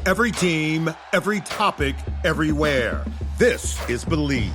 Every team, every topic, everywhere. This is Believe.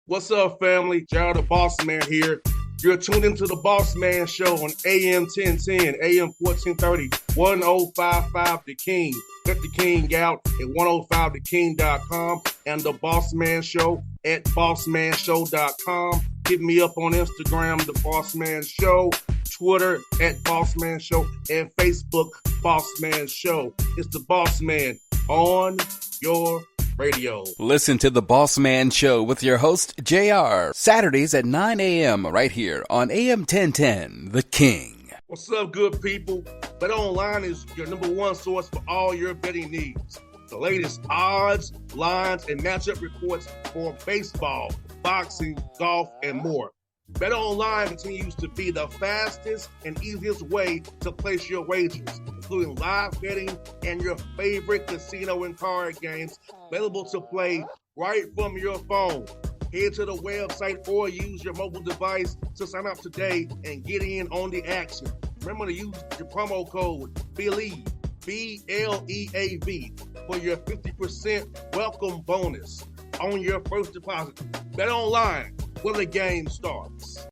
What's up, family? Gerald the Bossman here. You're tuned into the Bossman Show on AM 1010, AM 1430, 1055 The King. Let the King out at 105theking.com and the Bossman Show at bossmanshow.com. Hit me up on Instagram, The Bossman Show, Twitter at Bossman Show, and Facebook, Bossman Show. It's the Bossman on your radio. Listen to the Bossman Show with your host, JR, Saturdays at 9 a.m. right here on AM 1010, The King. What's up, good people? Bet Online is your number one source for all your betting needs. The latest odds, lines, and matchup reports for baseball, boxing, golf, and more. Bet Online continues to be the fastest and easiest way to place your wagers, including live betting and your favorite casino and card games available to play right from your phone. Head to the website or use your mobile device to sign up today and get in on the action. Remember to use your promo code BELIEVE, BLEAV, for your 50% welcome bonus on your first deposit. Bet Online, where the game starts.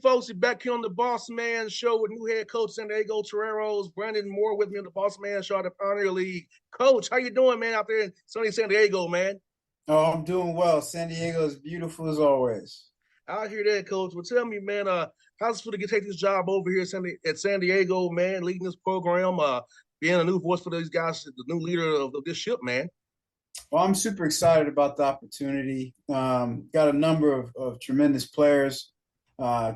Folks, back here on the Bossman Show with new head coach San Diego Toreros, Brandon Moore with me on the Bossman Show at the Pioneer League. Coach, how you doing, man, out there in sunny San Diego, man? Oh, I'm doing well. San Diego is beautiful as always. I hear that, Coach. Well, tell me, man, how's it to take this job over here at San Diego, man, leading this program, being a new voice for these guys, the new leader of this ship, man? Well, I'm super excited about the opportunity. Got a number of tremendous players.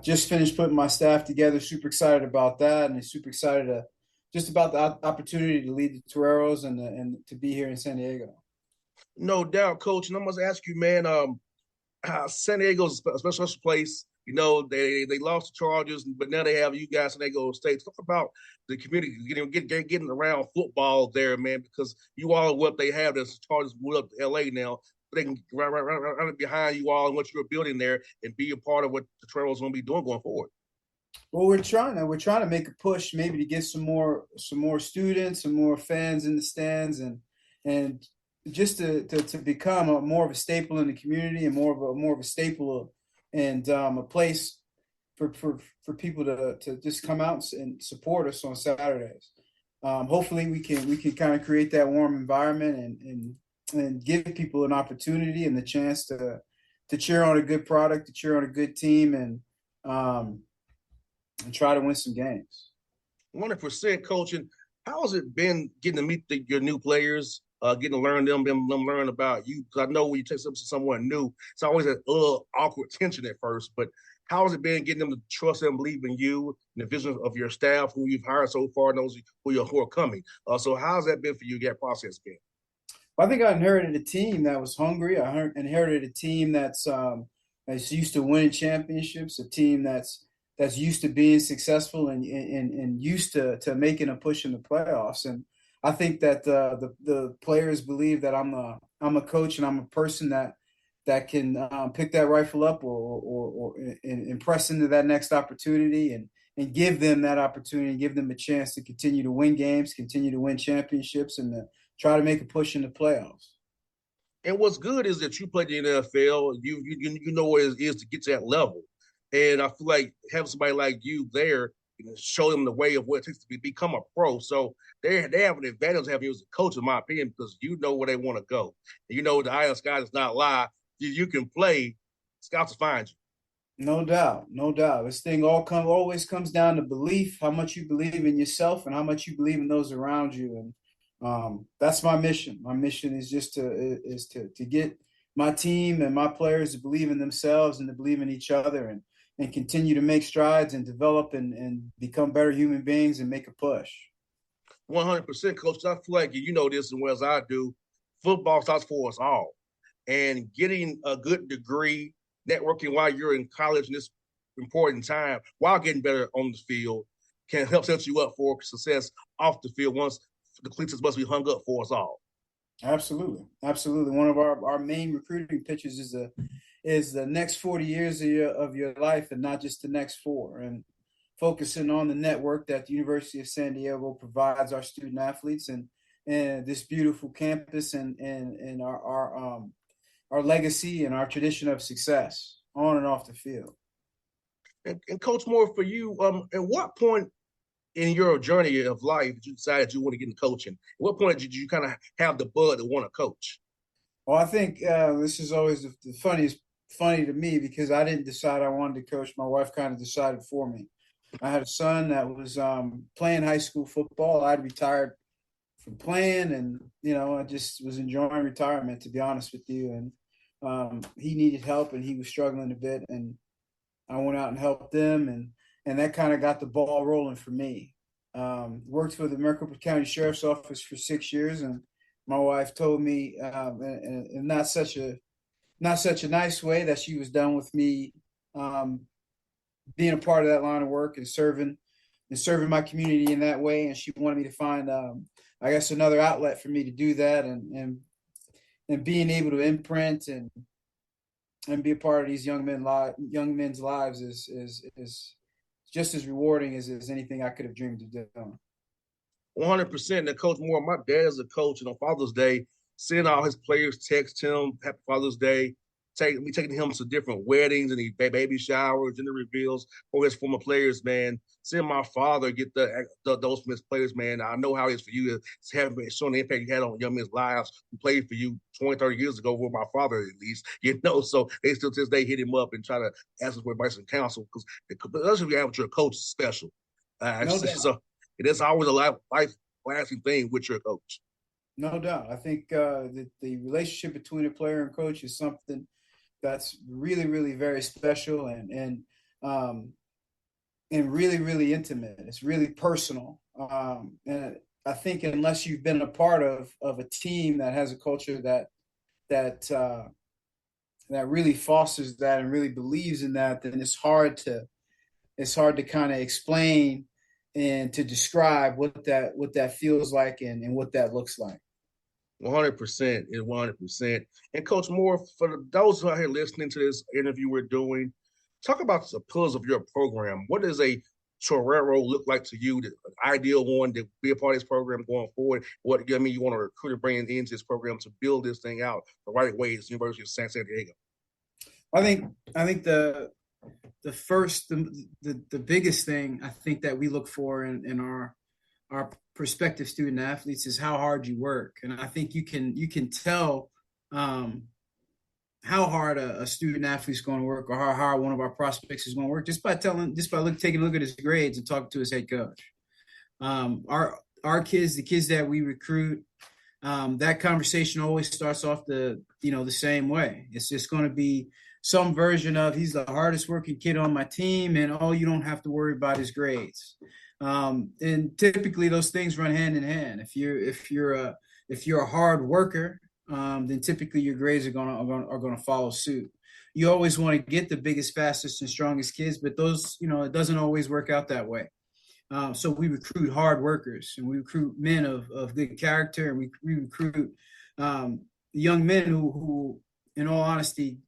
Just finished putting my staff together. Super excited about that, and super excited just about the opportunity to lead the Toreros and to be here in San Diego. No doubt, Coach. And I must ask you, man, San Diego's a special place. You know, they lost the Chargers, but now they have you guys, San Diego State. Talk about the community getting around football there, man, because you all what they have. The Chargers moved up to L.A. now. They can run behind you all and what you're building there and be a part of what the Toreros going to be doing going forward. Well, we're trying to make a push maybe to get some more students, some more fans in the stands, and just to become more of a staple in the community and more of a staple and a place for people to just come out and support us on Saturdays. Hopefully we can kind of create that warm environment and give people an opportunity and the chance to cheer on a good product, to cheer on a good team, and try to win some games. 100%, coaching. How has it been getting to meet your new players, getting to learn them learn about you? Because I know when you take something to someone new, it's always a little awkward tension at first. But how has it been getting them to trust and believe in you and the vision of your staff, who you've hired so far, and those who are coming? So how has that been for you? That process been? Well, I think I inherited a team that was hungry. I inherited a team that's used to winning championships, a team that's used to being successful and used to making a push in the playoffs. And I think that the players believe that I'm a coach and I'm a person that can pick that rifle up or impress into that next opportunity and give them that opportunity, give them a chance to continue to win games, continue to win championships, and try to make a push in the playoffs. And what's good is that you played in the NFL. You know what it is to get to that level. And I feel like having somebody like you there, show them the way of what it takes to become a pro. So they have an advantage having you as a coach, in my opinion, because you know where they want to go. And you know the eye of the sky does not lie. You can play, scouts will find you. No doubt. This thing always comes down to belief, how much you believe in yourself and how much you believe in those around you. And that's my mission. My mission is just to get my team and my players to believe in themselves and to believe in each other and continue to make strides and develop and become better human beings and make a push. 100%, Coach. I feel like you know this as well as I do. Football starts for us all, and getting a good degree, networking while you're in college in this important time, while getting better on the field, can help set you up for success off the field once the cleats must be hung up for us all. Absolutely, absolutely. One of our main recruiting pitches is the next 40 years of your life and not just the next four. And focusing on the network that the University of San Diego provides our student athletes and this beautiful campus and our legacy and our tradition of success on and off the field. And Coach Moore, for you, at what point in your journey of life did you decide you want to get into coaching? At what point did you kind of have the bug to want to coach? Well, I think this is always the funny to me because I didn't decide I wanted to coach. My wife kind of decided for me. I had a son that was playing high school football. I'd retired from playing, and I just was enjoying retirement, to be honest with you. And he needed help, and he was struggling a bit, and I went out and helped them, and that kind of got the ball rolling for me. Worked for the Maricopa County Sheriff's Office for 6 years, and my wife told me, in not such a nice way, that she was done with me being a part of that line of work and serving my community in that way. And she wanted me to find, I guess, another outlet for me to do that, and being able to imprint and be a part of these young men's lives is just as rewarding as anything I could have dreamed of doing. 100%. And Coach Moore, my dad is a coach, and on Father's Day, seeing all his players text him Happy Father's Day, taking him to different weddings and baby showers and the reveals for his former players, man. Seeing my father get those from his players, man, I know how it is for you to have showing the impact you had on young men's lives who played for you 20, 30 years ago with my father, at least, so they still to this day hit him up and try to ask him for advice and counsel because especially if you have your coach is special. So it is always a life-lasting thing with your coach. No doubt. I think the relationship between a player and coach is something that's really, really very special and really, really intimate. It's really personal. And I think unless you've been a part of a team that has a culture that really fosters that and really believes in that, then it's hard to kind of explain and to describe what that feels like and what that looks like. 100%, 100%. And Coach Moore, for those who are here listening to this interview we're doing, talk about the pillars of your program. What does a Torero look like to you, the ideal one to be a part of this program going forward? What you want to recruit and bring into this program to build this thing out the right way at the University of San Diego? I think the biggest thing I think that we look for in our prospective student athletes is how hard you work. And I think you can tell how hard a student athlete is going to work or how hard one of our prospects is going to work just by taking a look at his grades and talking to his head coach. Our kids, the kids that we recruit, that conversation always starts off the same way. It's just going to be some version of he's the hardest working kid on my team, and you don't have to worry about his grades. And typically those things run hand in hand. If you're a hard worker, then typically your grades are gonna follow suit. You always want to get the biggest, fastest, and strongest kids, but those, it doesn't always work out that way. So we recruit hard workers, and we recruit men of good character, and we recruit young men who, in all honesty,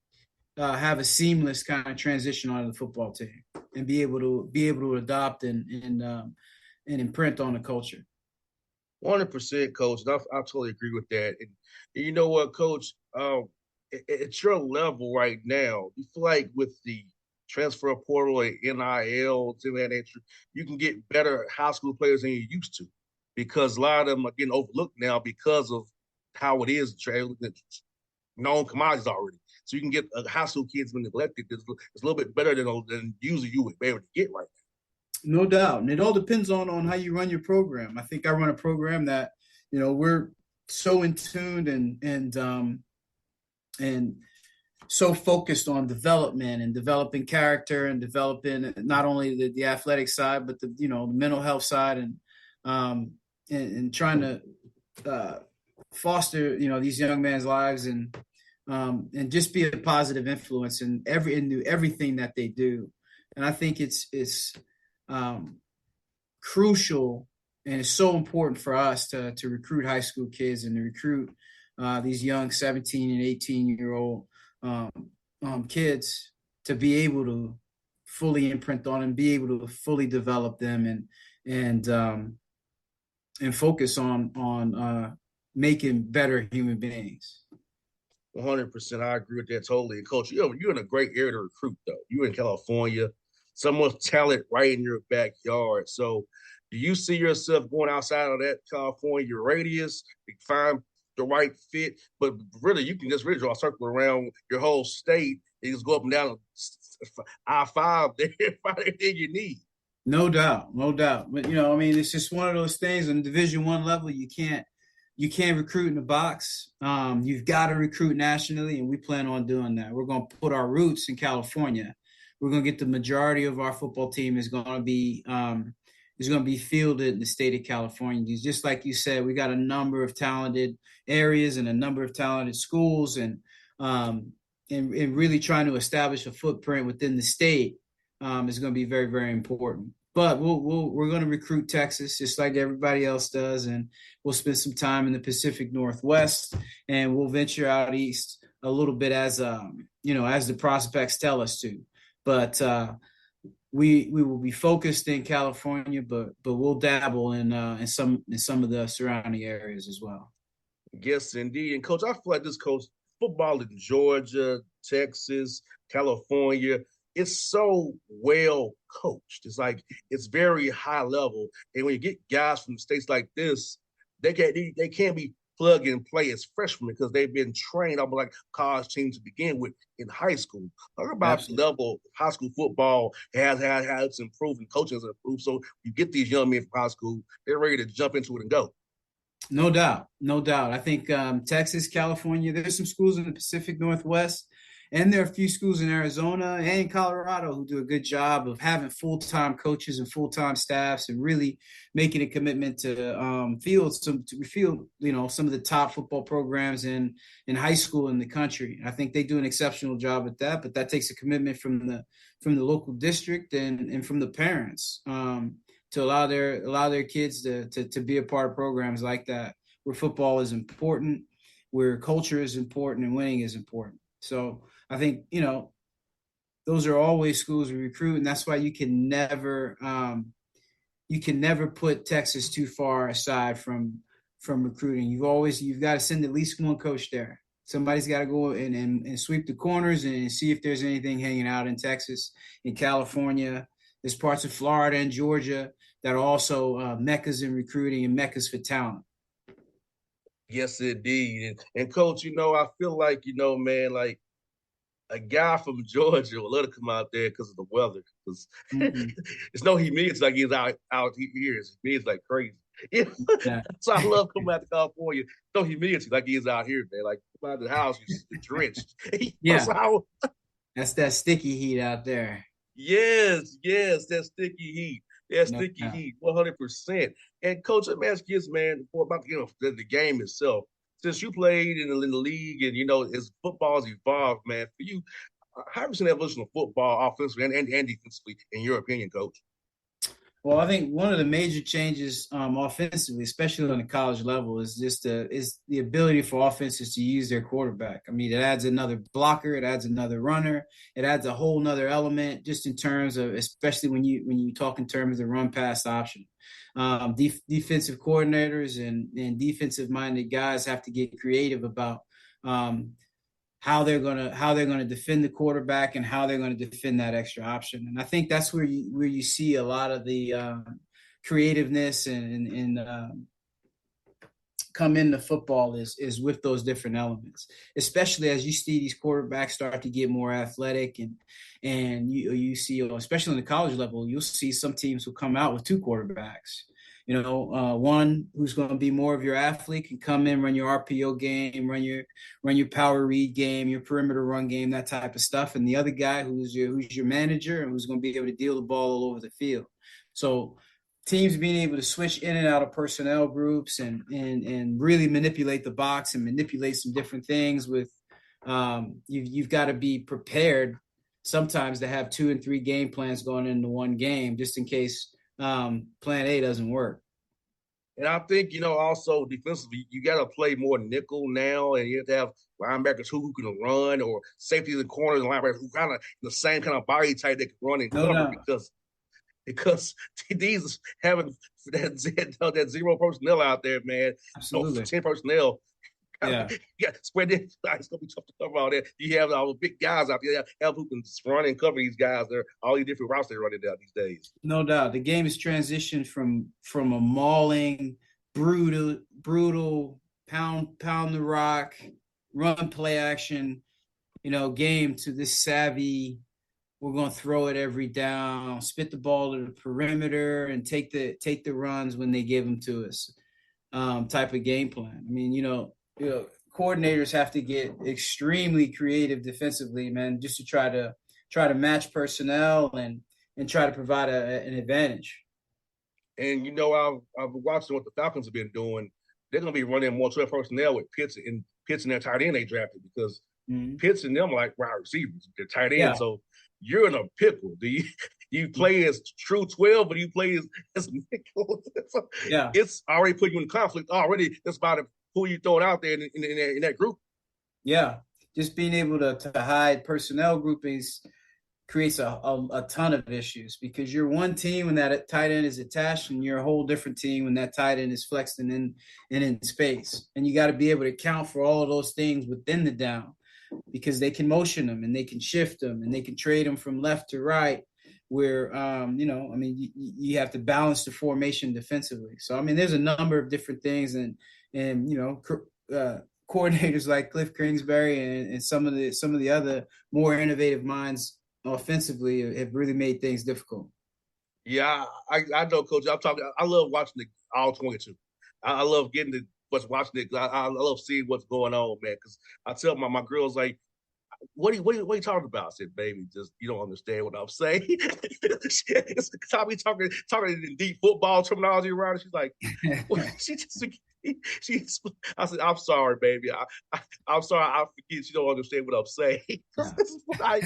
have a seamless kind of transition onto the football team and be able to adopt and imprint on the culture. 100%, Coach. I totally agree with that. And you know what, Coach? At your level right now, you feel like with the transfer portal and NIL, things of that nature, you can get better high school players than you used to because a lot of them are getting overlooked now because of how it is known commodities already. So you can get high school kids been neglected. It's a little bit better than usually you would be able to get right now. No doubt. And it all depends on how you run your program. I think I run a program that, we're so in tune and and so focused on development and developing character and developing not only the athletic side, but the mental health side, and trying to foster these young men's lives, and just be a positive influence in everything that they do. And I think it's crucial, and it's so important for us to recruit high school kids and to recruit these young 17 and 18-year-old kids to be able to fully imprint on them, be able to fully develop them, and focus on making better human beings. 100%. I agree with that totally. And Coach, you're in a great area to recruit, though. You're in California, so much talent right in your backyard. So, do you see yourself going outside of that California radius to find the right fit? But really, you can just really draw a circle around your whole state. You just go up and down I-5 there, find everything you need. No doubt, no doubt. But I mean, it's just one of those things on Division I level. You can't recruit in the box. You've got to recruit nationally, and we plan on doing that. We're going to put our roots in California. We're going to get the majority of our football team is going to be fielded in the state of California. Just like you said, we got a number of talented areas and a number of talented schools, and really trying to establish a footprint within the state is going to be very, very important. But we're going to recruit Texas just like everybody else does, and we'll spend some time in the Pacific Northwest, and we'll venture out east a little bit as the prospects tell us to. But we will be focused in California, but we'll dabble in some of the surrounding areas as well. Yes, indeed. And Coach, I feel like this coach football in Georgia, Texas, California, it's so well coached. It's like it's very high level. And when you get guys from states like this, they can't be plug and play as freshmen because they've been trained on like college teams to begin with in high school. Talk about Absolutely. the level of high school football has improved and coaching has improved. So you get these young men from high school, they're ready to jump into it and go. No doubt, no doubt. I think Texas, California, there's some schools in the Pacific Northwest, and there are a few schools in Arizona and Colorado who do a good job of having full-time coaches and full-time staffs, and really making a commitment to field some of the top football programs in high school in the country. I think they do an exceptional job at that, but that takes a commitment from the local district and from the parents. To allow their kids to be a part of programs like that, where football is important, where culture is important, and winning is important. So I think those are always schools we recruit, and that's why you can never put Texas too far aside from recruiting. You've got to send at least one coach there. Somebody's got to go and sweep the corners and see if there's anything hanging out in Texas, in California. There's parts of Florida and Georgia that are also meccas in recruiting and meccas for talent. Yes, indeed. And Coach, I feel like, man, like a guy from Georgia will love to come out there because of the weather. Because it's no humidity like he's out here. It's humidity like crazy. Yeah. So I love coming out to California. No humidity like he is out here, man. Like come out of the house, you're drenched. Yeah. That's that sticky heat out there. Yes, that sticky heat. That sticky heat, 100%. And Coach, let me ask you this, man, about the game itself. Since you played in the league and, as football's evolved, man, for you, how have you seen the evolution of football offensively and defensively, in your opinion, Coach? Well, I think one of the major changes offensively, especially on the college level, is just the ability for offenses to use their quarterback. I mean, it adds another blocker, it adds another runner, it adds a whole nother element just in terms of, especially when you talk in terms of run pass option. Defensive coordinators and defensive minded guys have to get creative about how they're gonna defend the quarterback and how they're gonna defend that extra option. And I think that's where you see a lot of the creativeness and come into football is with those different elements, especially as you see these quarterbacks start to get more athletic, and you see, especially on the college level, you'll see some teams will come out with two quarterbacks. One who's going to be more of your athlete can come in, run your RPO game, run your power read game, your perimeter run game, that type of stuff. And the other guy who's your manager and who's going to be able to deal the ball all over the field. So teams being able to switch in and out of personnel groups and really manipulate the box and manipulate some different things with you've got to be prepared sometimes to have 2 and 3 game plans going into one game just in case plan A doesn't work. And I think, also defensively, you got to play more nickel now, and you have to have linebackers who can run, or safety in the corners and linebackers who kind of the same kind of body type that can run and cover because these having that zero personnel out there, man. Absolutely. 10 personnel. Yeah. Spread it. It's going to be tough to cover all that. You have all the big guys out there who can run and cover these guys. They're all these different routes they're running down these days. No doubt. The game has transitioned from a mauling, brutal, pound the rock, run play action, game to this savvy, we're going to throw it every down, spit the ball to the perimeter, and take the runs when they give them to us type of game plan. I mean, coordinators have to get extremely creative defensively, man, just to try to match personnel and try to provide an advantage. And I've been watching what the Falcons have been doing. They're going to be running more 12 personnel with Pitts and their tight end they drafted because Pitts and them are like wide receivers. They're tight end, so you're in a pickle. Do you play as true 12, or do you play as nickel? It's already put you in conflict already. That's about who you throwing out there in that group. Yeah, just being able to hide personnel groupings creates a ton of issues because you're one team when that tight end is attached, and you're a whole different team when that tight end is flexed and in space. And you got to be able to account for all of those things within the down because they can motion them and they can shift them and they can trade them from left to right. Where you have to balance the formation defensively. So there's a number of different things, and coordinators like Cliff Kingsbury and some of the other more innovative minds offensively have really made things difficult. Yeah, I know, Coach. I love watching the all 22. I love getting to watching it. I love seeing what's going on, man. Because I tell my girls like, what are you talking about? I said, baby, just you don't understand what I'm saying. It's talking in deep football terminology around it. She's like, well, I said, I'm sorry, baby. I'm sorry. I forget you don't understand what I'm saying. Yeah.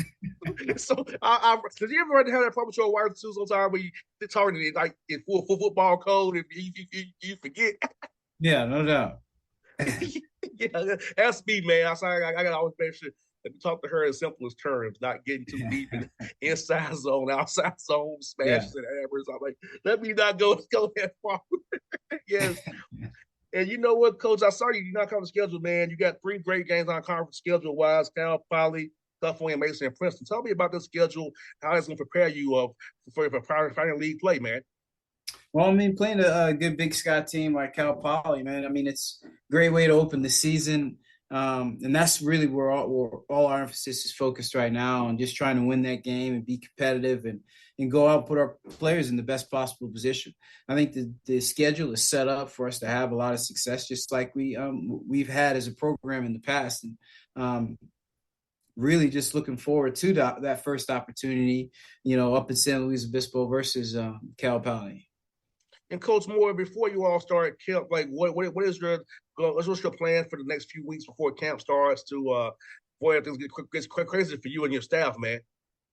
Did you ever have that problem with your wide receivers sometimes where you're talking like in full football code and you forget? Yeah, no doubt. Yeah, that's me, man. I gotta always make sure that we talk to her in simplest terms, not getting too deep in inside zone, outside zone, smashes and hammers. I'm like, let me not go that far. Yes. And you know what, Coach? I saw you're not on the schedule, man. You got 3 great games on conference schedule-wise: Cal Poly, Tuffway, Mason, and Princeton. Tell me about the schedule, how it's going to prepare you for final league play, man. Well, playing a good Big Sky team like Cal Poly, man, it's a great way to open the season. And that's really where all our emphasis is focused right now, on just trying to win that game and be competitive and go out and put our players in the best possible position. I think the schedule is set up for us to have a lot of success, just like we've had as a program in the past. And really just looking forward to that first opportunity, up in San Luis Obispo versus Cal Poly. And Coach Moore, before you all start camp, like what's your plan for the next few weeks before camp starts before everything gets crazy for you and your staff, man?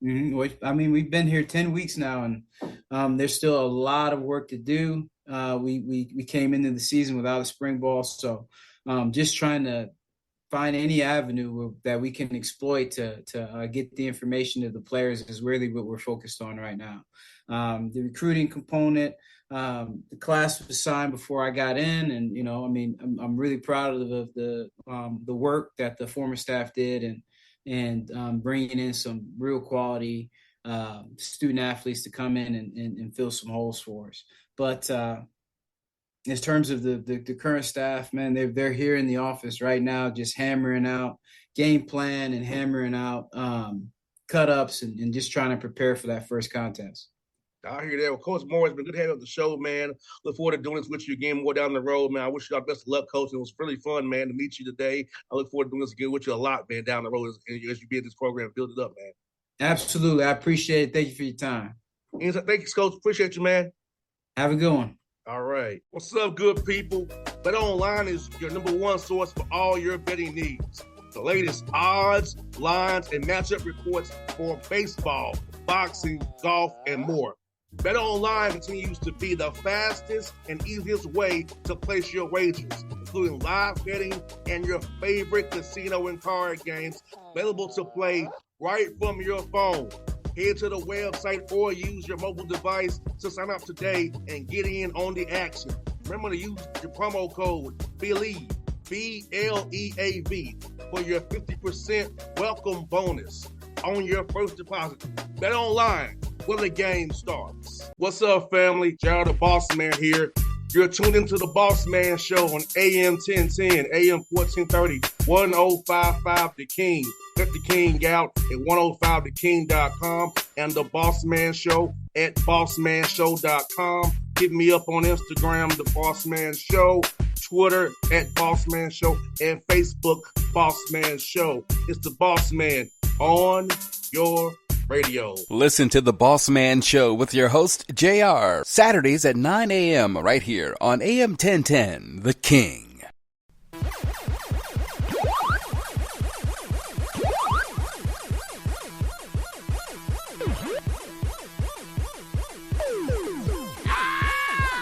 Mm-hmm. We've been here 10 weeks now, and there's still a lot of work to do. We came into the season without a spring ball, so just trying to find any avenue that we can exploit to get the information to the players is really what we're focused on right now. The recruiting component, the class was signed before I got in, and I'm really proud of the work that the former staff did, and bringing in some real quality student athletes to come in and fill some holes for us. But in terms of the current staff, man, they're here in the office right now, just hammering out game plan and hammering out cut ups and just trying to prepare for that first contest. I hear that. Well, Coach Moore, it's been good having you on the show, man. Look forward to doing this with you again more down the road, man. I wish you all best of luck, Coach. It was really fun, man, to meet you today. I look forward to doing this again with you a lot, man, down the road as you be in this program, build it up, man. Absolutely. I appreciate it. Thank you for your time. Thank you, Coach. Appreciate you, man. Have a good one. All right. What's up, good people? Bet Online is your number one source for all your betting needs. The latest odds, lines, and matchup reports for baseball, boxing, golf, and more. Bet Online continues to be the fastest and easiest way to place your wagers, including live betting and your favorite casino and card games available to play right from your phone. Head to the website or use your mobile device to sign up today and get in on the action. Remember to use your promo code BELIEVE, BLEAV, for your 50% welcome bonus on your first deposit. Bet Online, where the game starts. What's up, family? Gerald the Bossman here. You're tuned into the Bossman Show on AM 1010, AM 1430, 1055 The King. Check The King out at 105theking.com and the Bossman Show at bossmanshow.com. Hit me up on Instagram, The Bossman Show, Twitter at Bossman Show, and Facebook, Bossman Show. It's the Bossman on your radio. Listen to The Bossman Show with your host, JR, Saturdays at 9 a.m. right here on AM 1010, The King.